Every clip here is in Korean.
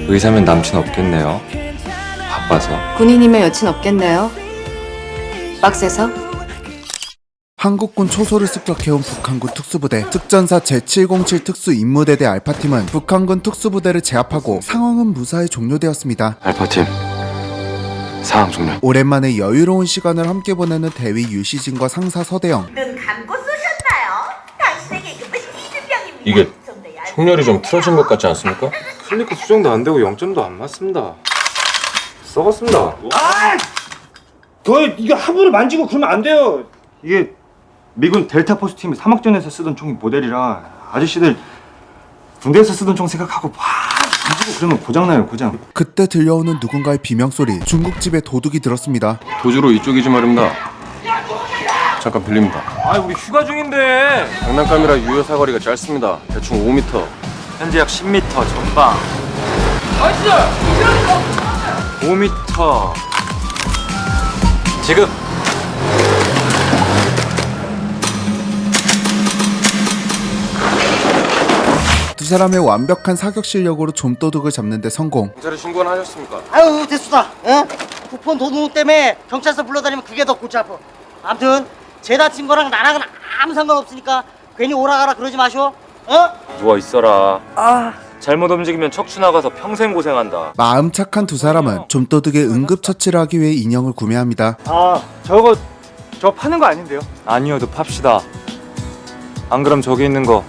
의사면 남친 없겠네요. 바빠서. 군인이면 여친 없겠네요. 빡세서? 한국군 초소를 습격해온 북한군 특수부대 특전사 제707 특수 임무대대 알파팀은 북한군 특수부대를 제압하고 상황은 무사히 종료되었습니다. 알파팀 상황 종료. 오랜만에 여유로운 시간을 함께 보내는 대위 유시진과 상사 서대영. 눈 감고 쏘셨나요? 당신에게 이것은 이등병입니다. 이게 총열이 좀 틀어진 것 같지 않습니까? 클리크 수정도 안 되고 0점도 안 맞습니다. 썩었습니다. 더 이거 함부로 만지고 그러면 안 돼요. 이게 미군 델타 포스 팀이 사막전에서 쓰던 총이 모델이라 아저씨들 군대에서 쓰던 총 생각하고 막 만지고 그러면 고장나요, 고장. 그때 들려오는 누군가의 비명소리. 중국집에 도둑이 들었습니다. 도주로 이쪽이지 말입니다. 잠깐 빌립니다. 아, 우리 휴가 중인데. 장난감이라 유효 사거리가 짧습니다. 대충 5m. 현재 약 10m 전방. 5m. 지금. 두 사람의 완벽한 사격 실력으로 좀도둑을 잡는 데 성공. 경찰에 신고는 하셨습니까? 아유 됐수다. 쿠폰 도둑 때문에 경찰서 불러다니면 그게 더 골치 아파. 아무튼 제 다친 거랑 나랑은 아무 상관없으니까 괜히 오라가라 그러지 마쇼. 누워 있어라. 잘못 움직이면 척추 나가서 평생 고생한다. 마음 착한 두 사람은 좀도둑의 응급처치를 하기 위해 인형을 구매합니다. 저거 파는 거 아닌데요? 아니어도 팝시다. 안 그럼 저기 있는 거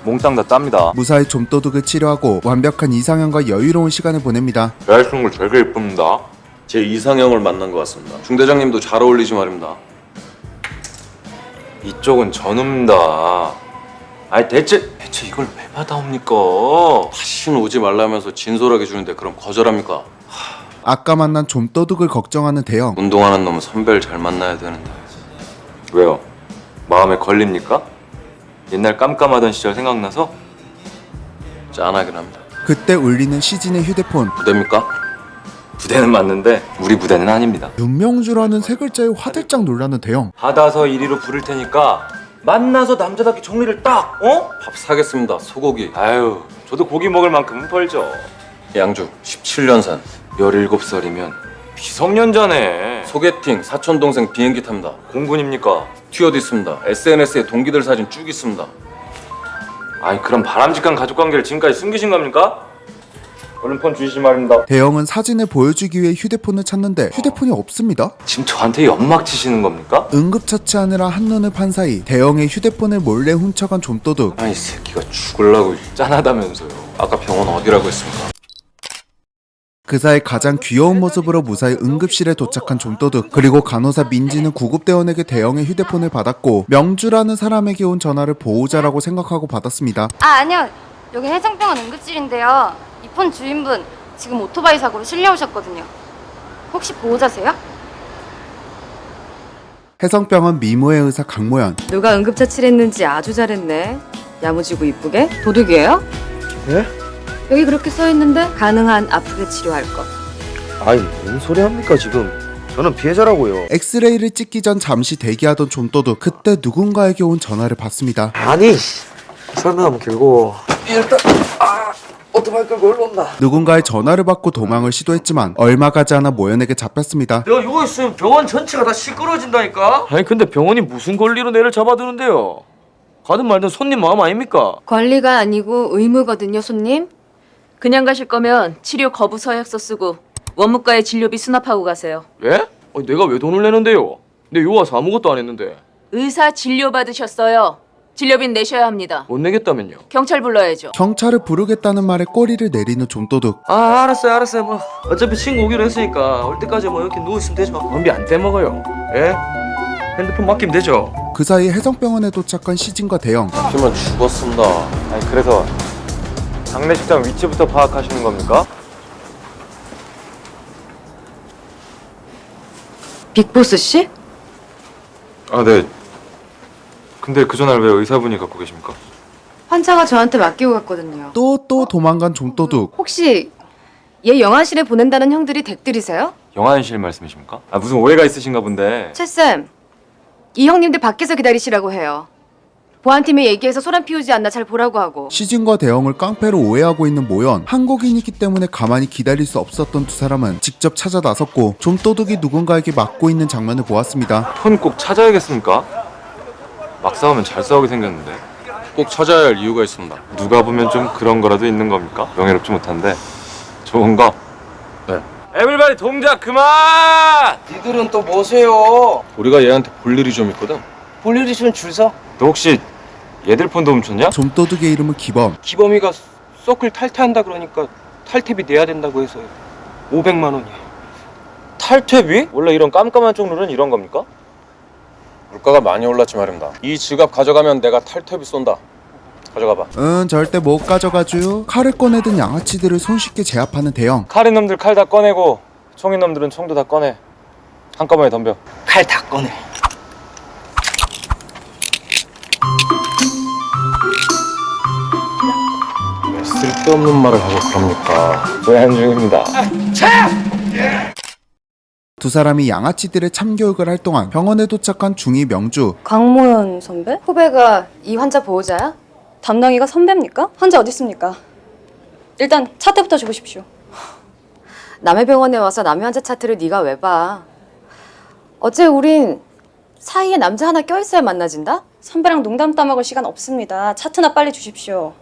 몽땅 다 땁니다. 무사히 좀도둑을 치료하고 완벽한 이상형과 여유로운 시간을 보냅니다. 여자친구 되게 예쁩니다. 제 이상형을 만난 것 같습니다. 중대장님도 잘 어울리지 말입니다. 이쪽은 전우입니다. 아니 대체 이걸 왜 받아옵니까? 다시는 오지 말라면서 진솔하게 주는데 그럼 거절합니까? 아까 만난 좀도둑을 걱정하는 대영. 운동하는 놈은 선배를 잘 만나야 되는데. 왜요? 마음에 걸립니까? 옛날 깜깜하던 시절 생각나서? 짠하긴 합니다. 그때 울리는 시진의 휴대폰. 부대입니까? 부대는 맞는데 우리 부대는 아닙니다. 윤명주라는 세 글자에 화들짝 놀라는 대영. 받아서 이리로 부를 테니까 만나서 남자답게 정리를 딱, 밥 사겠습니다. 소고기. 아유, 저도 고기 먹을 만큼은 벌죠. 양주 17년산. 17살이면 미성년자네. 소개팅 사촌동생 비행기 탑니다. 공군입니까? 튀어도 있습니다. SNS에 동기들 사진 쭉 있습니다. 아니 그럼 바람직한 가족관계를 지금까지 숨기신 겁니까? 얼른 폰 주시지 말입니다. 대영은 사진을 보여주기 위해 휴대폰을 찾는데 휴대폰이 없습니다. 지금 저한테 연막 치시는 겁니까? 응급처치하느라 한눈을 판 사이 대영의 휴대폰을 몰래 훔쳐간 좀도둑. 아이 새끼가 죽을라고 짠하다면서요. 아까 병원 어디라고 했습니까? 그 사이 가장 귀여운 모습으로 무사히 응급실에 도착한 좀도둑. 그리고 간호사 민지는 구급대원에게 대영의 휴대폰을 받았고 명주라는 사람에게 온 전화를 보호자라고 생각하고 받았습니다. 아니요. 여기 해성병원 응급실인데요. 이 폰 주인분 지금 오토바이 사고로 실려오셨거든요. 혹시 보호자세요? 해성병원 미모의 의사 강모연. 누가 응급처치를 했는지 아주 잘했네. 야무지고 이쁘게. 도둑이에요? 예? 여기 그렇게 써있는데 가능한 아프게 치료할 것. 아이 뭔 소리 합니까 지금. 저는 피해자라고요. 엑스레이를 찍기 전 잠시 대기하던 좀도둑. 그때 누군가에게 온 전화를 받습니다. 아니 설명하면 길고 일단 오토바이 끌고 일로 온다. 누군가의 전화를 받고 도망을 시도했지만 얼마 가지 않아 모연에게 잡혔습니다. 내가 이거 있으면 병원 전체가 다 시끄러워진다니까. 아니 근데 병원이 무슨 권리로 내를 잡아두는데요? 가든 말든 손님 마음 아닙니까? 권리가 아니고 의무거든요, 손님. 그냥 가실 거면 치료 거부 서약서 쓰고 원무과에 진료비 수납하고 가세요. 예? 아니, 내가 왜 돈을 내는데요? 내 요 와서 아무것도 안 했는데. 의사 진료 받으셨어요. 진료비는 내셔야 합니다. 못 내겠다면요? 경찰 불러야죠. 경찰을 부르겠다는 말에 꼬리를 내리는 좀도둑. 아 알았어요 뭐 어차피 친구 오기로 했으니까 올 때까지 뭐 이렇게 누워있으면 되죠. 건비 안 떼먹어요. 예? 핸드폰 맡기면 되죠. 그 사이 해성병원에 도착한 시진과 대영. 하면 죽었습니다. 아니 그래서 장례식장 위치부터 파악하시는 겁니까? 빅보스 씨? 아 네. 근데 그 전화를 왜 의사분이 갖고 계십니까? 환자가 저한테 맡기고 갔거든요. 또 도망간 좀도둑. 혹시 얘 영안실에 보낸다는 형들이 댁들이세요? 영안실 말씀이십니까? 아 무슨 오해가 있으신가 본데. 채쌤, 이 형님들 밖에서 기다리시라고 해요. 보안팀에 얘기해서 소란 피우지 않나 잘 보라고 하고. 시진과 대영을 깡패로 오해하고 있는 모연. 한국인이기 때문에 가만히 기다릴 수 없었던 두 사람은 직접 찾아 나섰고 좀도둑이 누군가에게 맞고 있는 장면을 보았습니다. 폰 꼭 찾아야겠습니까? 막 싸우면 잘 싸우게 생겼는데. 꼭 찾아야 할 이유가 있습니다. 누가 보면 좀 그런 거라도 있는 겁니까? 명예롭지 못한데. 좋은 거? 네. 에블바디 동작 그만! 니들은 또 뭐세요? 우리가 얘한테 볼 일이 좀 있거든. 볼 일 있으면 줄 서. 너 혹시 얘들 폰도 훔쳤냐? 좀도둑의 이름은 기범. 기범이가 서클 탈퇴한다 그러니까 탈퇴비 내야 된다고 해서 500만 원이야. 탈퇴비? 원래 이런 깜깜한 쪽룰은 이런 겁니까? 물가가 많이 올랐지 말입니다. 이 지갑 가져가면 내가 탈퇴비 쏜다. 가져가봐. 절대 못 가져가죠. 칼을 꺼내든 양아치들을 손쉽게 제압하는 대영. 칼인 놈들 칼 다 꺼내고 총인 놈들은 총도 다 꺼내. 한꺼번에 덤벼. 칼 다 꺼내. 왜 쓸데없는 말을 하고 그럽니까? 제한 중입니다. 두 사람이 양아치들의 참교육을 할 동안 병원에 도착한 중2 명주. 강모현 선배? 후배가 이 환자 보호자야? 담당이가 선배입니까? 환자 어디 있습니까? 일단 차트부터 주십시오. 남의 병원에 와서 남의 환자 차트를 네가 왜 봐? 어째 우린 사이에 남자 하나 껴있어야 만나진다? 선배랑 농담 따먹을 시간 없습니다. 차트나 빨리 주십시오.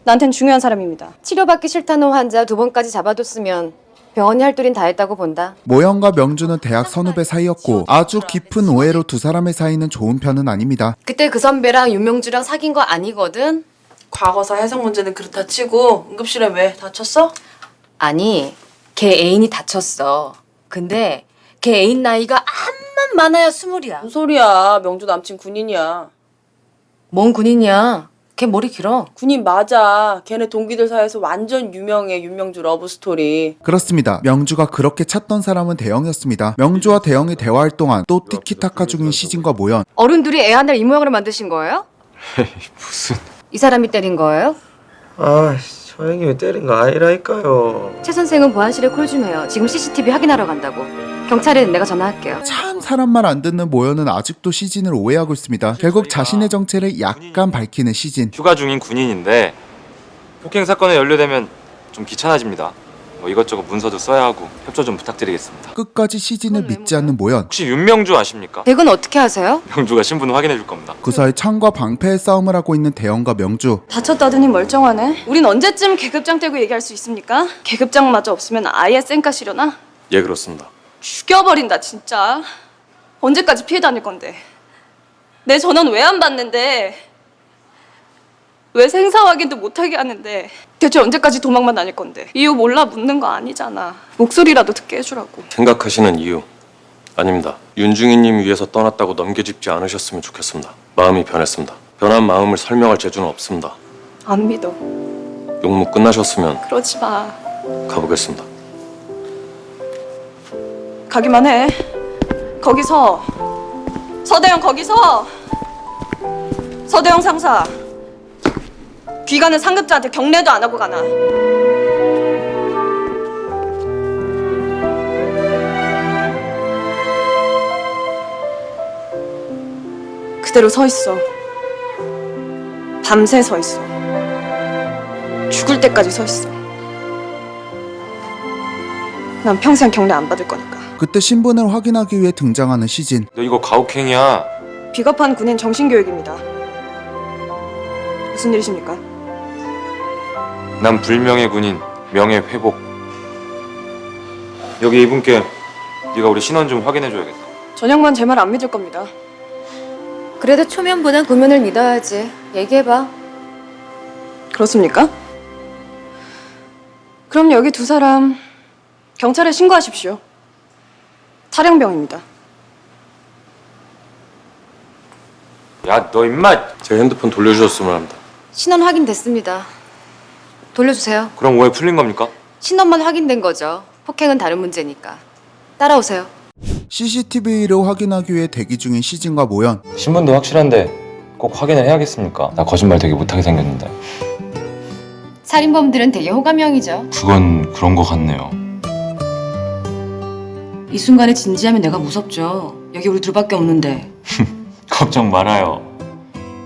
나한텐 중요한 사람입니다. 치료받기 싫다는 환자 2번까지 잡아뒀으면 병원이 할 도린 다 했다고 본다. 모연과 명주는 대학 선후배 사이였고 아주 깊은 오해로 두 사람의 사이는 좋은 편은 아닙니다. 그때 그 선배랑 윤명주랑 사귄 거 아니거든? 과거사 해석 문제는 그렇다 치고 응급실에 왜 다쳤어? 아니, 걔 애인이 다쳤어. 근데 걔 애인 나이가 암만 많아야 20이야. 무슨 소리야. 명주 남친 군인이야. 뭔 군인이야? 걔 머리 길어. 군인 맞아. 걔네 동기들 사이에서 완전 유명해. 윤명주 러브스토리. 그렇습니다. 명주가 그렇게 찾던 사람은 대영이었습니다. 명주와 대영이 대화할 동안 또 티키타카 중인 시진과 모연. 어른들이 애 하나를 이 모양으로 만드신 거예요? 무슨... 이 사람이 때린 거예요? 아이씨, 저 형님이 때린 거 아니라니까요. 최 선생은 보안실에 콜 좀 해요. 지금 CCTV 확인하러 간다고. 경찰에는 내가 전화할게요. 참 사람 말 안 듣는 모연은 아직도 시진을 오해하고 있습니다. 결국 자신의 정체를 약간 밝히는 시진. 휴가 중인 군인인데 폭행 사건에 연루되면 좀 귀찮아집니다. 뭐 이것저것 문서도 써야 하고 협조 좀 부탁드리겠습니다. 끝까지 시진을 믿지 않는 모연. 혹시 윤명주 아십니까? 댁은 어떻게 하세요? 명주가 신분 확인해 줄 겁니다. 그 사이 창과 방패의 싸움을 하고 있는 대영과 명주. 다쳤다더니 멀쩡하네. 우린 언제쯤 계급장 떼고 얘기할 수 있습니까? 계급장마저 없으면 아예 쌩까 시려나? 예, 그렇습니다. 죽여버린다 진짜. 언제까지 피해 다닐 건데? 내 전화는 왜 안 받는데? 왜 생사 확인도 못하게 하는데? 대체 언제까지 도망만 다닐 건데? 이유 몰라 묻는 거 아니잖아. 목소리라도 듣게 해주라고. 생각하시는 이유 아닙니다. 윤중희님 위해서 떠났다고 넘겨짚지 않으셨으면 좋겠습니다. 마음이 변했습니다. 변한 마음을 설명할 재주는 없습니다. 안 믿어. 용무 끝나셨으면 그러지 마. 가보겠습니다. 가기만 해. 거기서. 서대영 거기서. 서대영 상사. 귀가는 상급자한테 경례도 안 하고 가나. 그대로 서 있어. 밤새 서 있어. 죽을 때까지 서 있어. 난 평생 경례 안 받을 거니까. 그때 신분을 확인하기 위해 등장하는 시진. 너 이거 가혹행위야. 비겁한 군인 정신교육입니다. 무슨 일이십니까? 난 불명예 군인 명예 회복. 여기 이분께 네가 우리 신원 좀 확인해 줘야겠다. 전역만 제 말 안 믿을 겁니다. 그래도 초면보단 구면을 믿어야지. 얘기해봐. 그렇습니까? 그럼 여기 두 사람 경찰에 신고하십시오. 탈영병입니다. 야, 너 임마. 제 핸드폰 돌려주셨으면 합니다. 신원 확인됐습니다. 돌려주세요. 그럼 오해 풀린 겁니까? 신원만 확인된 거죠. 폭행은 다른 문제니까. 따라오세요. CCTV를 확인하기 위해 대기 중인 시진과 모연. 신분도 확실한데 꼭 확인을 해야겠습니까? 나 거짓말 되게 못하게 생겼는데. 살인범들은 되게 호감형이죠. 그건 그런 거 같네요. 이 순간에 진지하면 내가 무섭죠. 여기 우리 둘밖에 없는데. 걱정 말아요.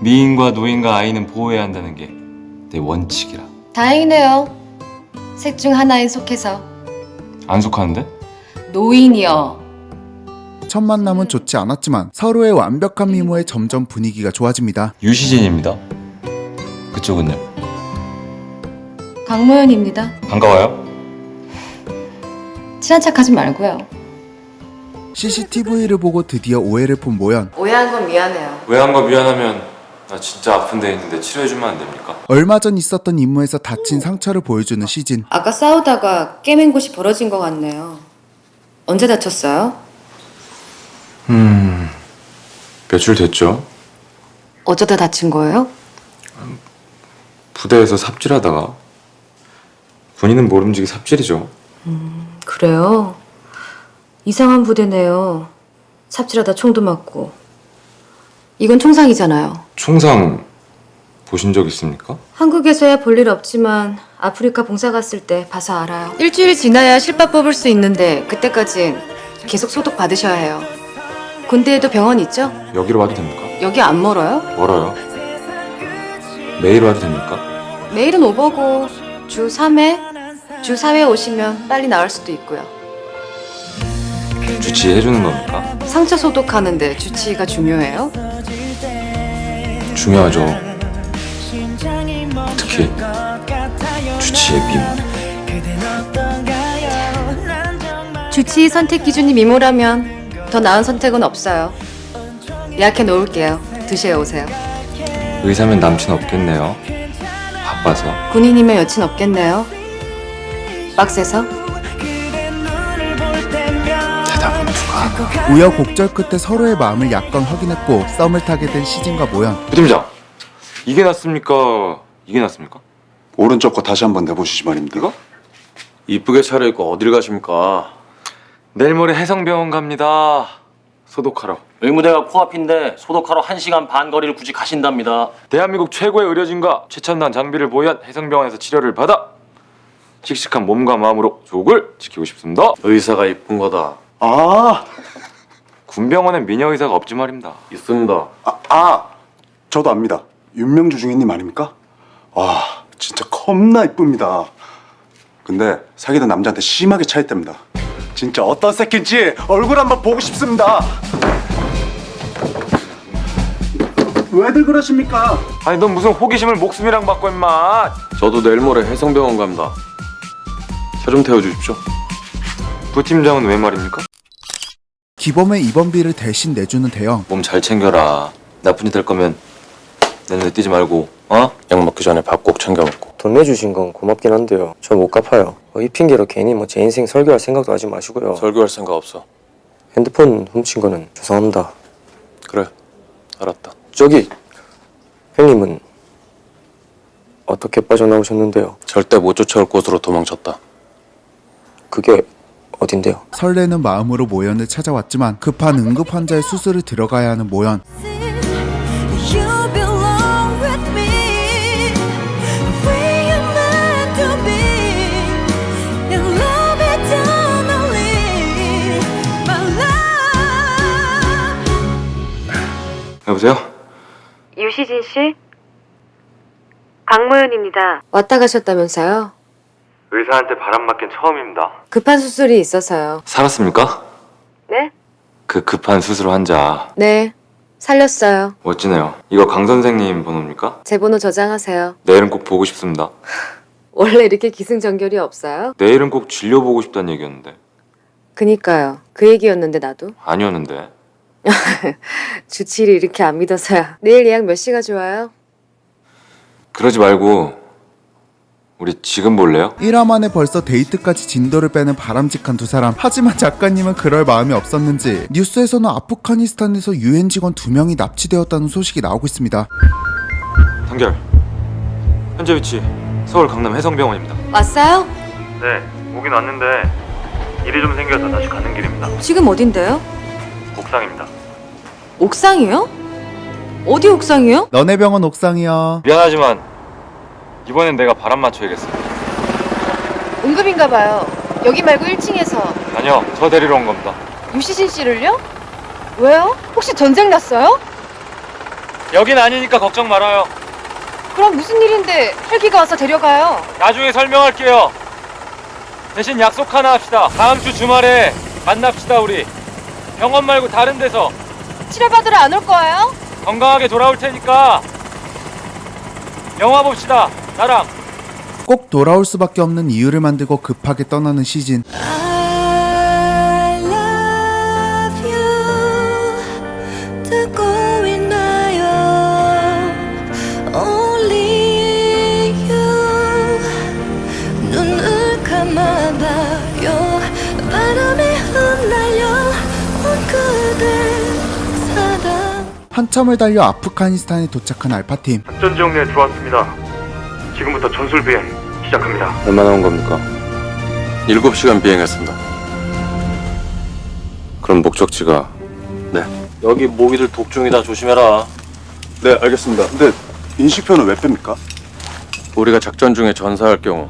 미인과 노인과 아이는 보호해야 한다는 게 내 원칙이라. 다행이네요. 셋 중 하나에 속해서. 안 속하는데? 노인이요. 첫 만남은 좋지 않았지만 서로의 완벽한 미모에 점점 분위기가 좋아집니다. 유시진입니다. 그쪽은요? 강모연입니다. 반가워요. 친한 척하지 말고요. CCTV를 보고 드디어 오해를 푼 모연. 오해한 건 미안해요. 왜 한 거 미안하면 나 진짜 아픈 데 있는데 치료해주면 안 됩니까? 얼마 전 있었던 임무에서 다친 상처를 보여주는 시진. 아까 싸우다가 깨맨 곳이 벌어진 것 같네요. 언제 다쳤어요? 며칠 됐죠? 어쩌다 다친 거예요? 부대에서 삽질하다가. 군인은 모름지기 삽질이죠. 그래요? 이상한 부대네요. 삽질하다 총도 맞고. 이건 총상이잖아요. 총상 보신 적 있습니까? 한국에서야 볼 일 없지만 아프리카 봉사 갔을 때 봐서 알아요. 일주일이 지나야 실밥 뽑을 수 있는데 그때까진 계속 소독 받으셔야 해요. 군대에도 병원 있죠? 여기로 와도 됩니까? 여기 안 멀어요? 멀어요. 매일 와도 됩니까? 매일은 오버고 주 3회? 주 4회 오시면 빨리 나을 수도 있고요. 주치해주는 겁니까? 상처 소독하는데 주치의가 중요해요? 중요하죠. 특히 주치의 미모. 주치의 선택 기준이 미모라면 더 나은 선택은 없어요. 예약해 놓을게요. 2시에 오세요. 의사면 남친 없겠네요. 바빠서. 군인이면 여친 없겠네요. 빡세서? 대답은 누가? 우여곡절 끝에 서로의 마음을 약간 확인했고 썸을 타게 된 시진과 모연. 부팀장, 이게 낫습니까? 이게 낫습니까? 오른쪽 거 다시 한번 내보시지 말입니다. 이거? 이쁘게 차려입고 어딜 가십니까? 내일 모레 해성병원 갑니다. 소독하러. 의무대가 코앞인데 소독하러 1시간 반 거리를 굳이 가신답니다. 대한민국 최고의 의료진과 최첨단 장비를 보유한 해성병원에서 치료를 받아 씩씩한 몸과 마음으로 조국을 지키고 싶습니다. 의사가 이쁜 거다. 아, 군병원엔 미녀 의사가 없지 말입니다. 있습니다. 저도 압니다. 윤명주 중위님 아닙니까? 와, 진짜 겁나 이쁩니다. 근데 사귀던 남자한테 심하게 차였답니다. 진짜 어떤 새끼인지 얼굴 한번 보고 싶습니다. 왜들 그러십니까? 아니 넌 무슨 호기심을 목숨이랑 바꿔 임마. 저도 내일 모레 해성병원 갑니다. 차 좀 태워주십시오. 부팀장은 왜 말입니까? 기범의 입원비를 대신 내주는 대영. 몸 잘 챙겨라. 나쁜 짓 할 거면 내 눈에 띄지 말고 어? 약 먹기 전에 밥 꼭 챙겨 먹고. 돈 내주신 건 고맙긴 한데요. 저 못 갚아요. 이 핑계로 괜히 제 인생 설교할 생각도 하지 마시고요. 설교할 생각 없어. 핸드폰 훔친 거는 죄송합니다. 그래, 알았다. 저기 형님은 어떻게 빠져나오셨는데요? 절대 못 쫓아올 곳으로 도망쳤다. 그게 어딘데요? 설레는 마음으로 모연을 찾아왔지만 급한 응급 환자의 수술을 들어가야 하는 모연. 여보세요? 유시진 씨? 강모연입니다. 왔다 가셨다면서요? 의사한테 바람 맞긴 처음입니다. 급한 수술이 있어서요. 살았습니까? 네? 그 급한 수술 환자. 네. 살렸어요. 멋지네요. 이거 강 선생님 번호입니까? 제 번호 저장하세요. 내일은 꼭 보고 싶습니다. 원래 이렇게 기승전결이 없어요? 내일은 꼭 진료 보고 싶다는 얘기였는데. 그니까요. 그 얘기였는데 나도. 아니었는데. 주치의를 이렇게 안 믿어서야. 내일 예약 몇 시가 좋아요? 그러지 말고 우리 지금 볼래요? 1화 만에 벌써 데이트까지 진도를 빼는 바람직한 두 사람. 하지만 작가님은 그럴 마음이 없었는지 뉴스에서는 아프가니스탄에서 유엔 직원 2명이 납치되었다는 소식이 나오고 있습니다. 단결. 현재 위치 서울 강남 해성병원입니다. 왔어요? 네, 오긴 왔는데 일이 좀 생겨서 다시 가는 길입니다. 지금 어딘데요? 옥상입니다. 옥상이요? 어디 옥상이요? 너네 병원 옥상이요. 미안하지만 이번엔 내가 바람 맞춰야겠어. 응급인가 봐요. 여기 말고 1층에서. 아니요, 저 데리러 온 겁니다. 유시진 씨를요? 왜요? 혹시 전쟁 났어요? 여긴 아니니까 걱정 말아요. 그럼 무슨 일인데 헬기가 와서 데려가요? 나중에 설명할게요. 대신 약속 하나 합시다. 다음 주 주말에 만납시다 우리. 병원 말고 다른 데서. 치료받으러 안 올 거예요? 건강하게 돌아올 테니까 영화 봅시다. 나랑. 꼭 돌아올 수밖에 없는 이유를 만들고 급하게 떠나는 시진. 한참을 달려 아프가니스탄에 도착한 알파팀. 작전 정리에 들어왔습니다. 지금부터 전술 비행 시작합니다. 얼마나 온 겁니까? 7시간 비행했습니다. 그럼 목적지가? 네. 여기 모기들 독중이다. 조심해라. 네, 알겠습니다. 근데 인식표는 왜 뺍니까? 우리가 작전 중에 전사할 경우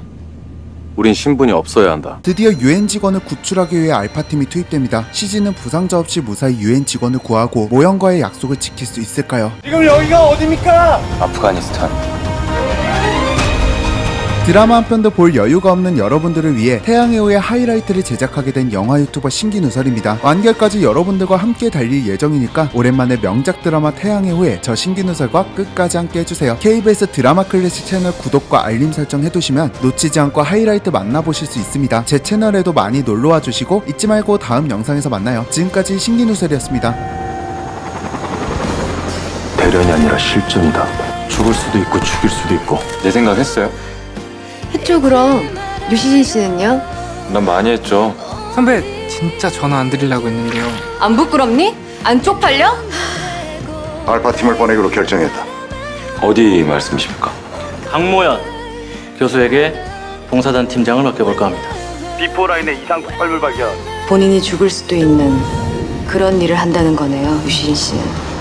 우린 신분이 없어야 한다. 드디어 유엔 직원을 구출하기 위해 알파팀이 투입됩니다. 시진은 부상자 없이 무사히 유엔 직원을 구하고 모형과의 약속을 지킬 수 있을까요? 지금 여기가 어딥니까? 아프가니스탄. 드라마 한 편도 볼 여유가 없는 여러분들을 위해 태양의 후예 하이라이트를 제작하게 된 영화 유튜버 신기누설입니다. 완결까지 여러분들과 함께 달릴 예정이니까 오랜만에 명작 드라마 태양의 후예 저 신기누설과 끝까지 함께 해주세요. KBS 드라마 클래식 채널 구독과 알림 설정 해두시면 놓치지 않고 하이라이트 만나보실 수 있습니다. 제 채널에도 많이 놀러와 주시고 잊지 말고 다음 영상에서 만나요. 지금까지 신기누설이었습니다. 대련이 아니라 실전이다. 죽을 수도 있고 죽일 수도 있고. 내 생각 했어요? 했죠 그럼. 유시진 씨는요? 난 많이 했죠. 선배 진짜 전화 안 드리려고 했는데요. 안 부끄럽니? 안 쪽팔려? 알파팀을 보내기로 결정했다. 어디 말씀이십니까? 강모연 교수에게 봉사단 팀장을 맡겨볼까 합니다. B4라인의 이상 폭발물 발견. 본인이 죽을 수도 있는 그런 일을 한다는 거네요, 유시진 씨는.